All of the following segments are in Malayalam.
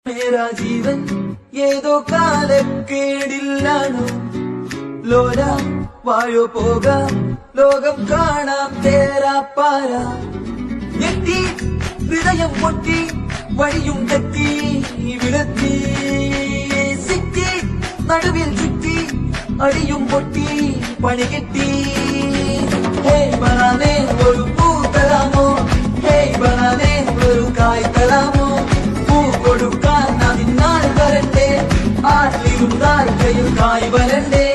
मेरा जीवन ഏതോ കാലക്കേടില്ലാണോ ലോല വാഴോ പോകാം ലോകം കാണാം തേരാപ്പാര ഞെട്ടി ഹൃദയം പൊട്ടി വഴിയും തെറ്റി വിളത്തി സിറ്റി നടുവിൽ ചുറ്റി അടിയും പൊട്ടി പണി കെട്ടി ഹേ ബനാനെ ഒരു പൂ തരാമോ ഹേ ബനാനെ ഒരു കായ് തരാമോ പൂ കൊടുക്കാൻ അതിനാൾ വരട്ടെ ആട്ടിലുണ്ടാൽ കയ്യിൽ കായ് വരണ്ടേ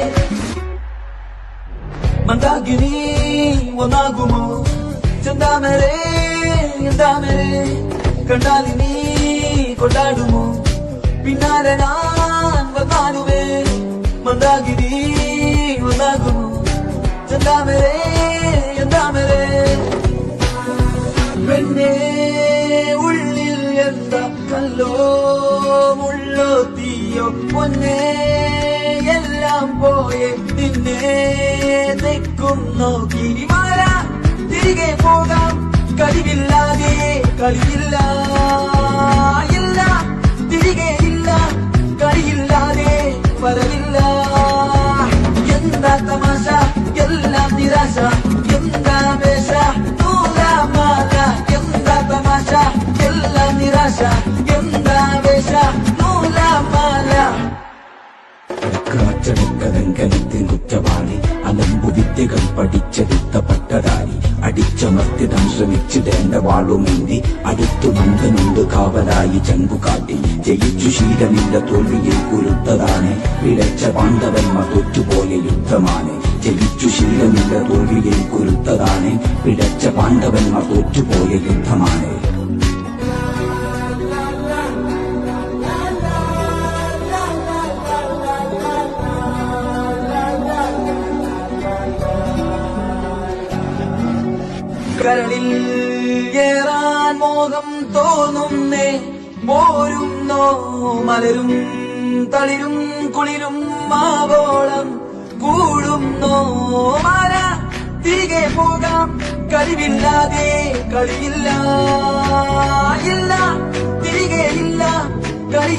മന്ദാകിനി ഒന്നാകുമോ ചെന്താമരേ എന്താമരേ കണ്ടാലിനി കൊണ്ടാടുമോ പിന്നാലെ ഞാൻ വന്നാലുമേ മന്ദാകിനി ഒന്നാകുമോ ചെന്താമരേ എന്താമരേ പെണ്ണേ ഉള്ളിൽ എന്താ കല്ലോ മുള്ളോ തീയോ പൊന്നേ എല്ലാം പോയെ നിന്നെ തെക്കും നോക്കി മാറാ തിരികെ പോകാം കഴിവില്ലാതെ കളിയില്ല ഇല്ല തിരികെ ഇല്ല കളിയില്ലാതെ വരവില്ല എന്താ തമാശ എല്ലാം നിരാശ എന്താ വേഷ നൂലാമാല എന്താ തമാശ എല്ലാം നിരാശ എന്താ വേഷ നൂലാമാല അച്ചടക്കലംഘനത്തിൻ കുറ്റവാളി അലമ്പു വിദ്യകൾ പഠിച്ചെടുത്ത പട്ടധാരി അടിച്ചമർത്തിടാൻ ശ്രമിച്ചിടേണ്ട വാളുമേന്തി അടുത്തു നന്ദനുണ്ട് കാവലായി ചങ്കുകാട്ടി ജയിച്ചു ശീലമില്ല തോൽവിയിൽ കുരുത്തതാണ് പിഴച്ച പാണ്ഡവന്മാർ തോറ്റുപോയ യുദ്ധമാണ് ജയിച്ചു ശീലമില്ല തോൽവിയിൽ കുരുത്തതാണ് പിഴച്ച പാണ്ഡവന്മാർ തോറ്റുപോയ യുദ്ധമാണ് കരളിൽ ഏറാൻ മോഹം തോന്നുന്നേ മോരുന്നോ മലരും തളിരും കുളിരും മാവോളം കൂടുന്നോ മാല തിരികെ പോകാം കഴിവില്ലാതെ കളിയില്ല ഇല്ല തിരികെ ഇല്ല കളി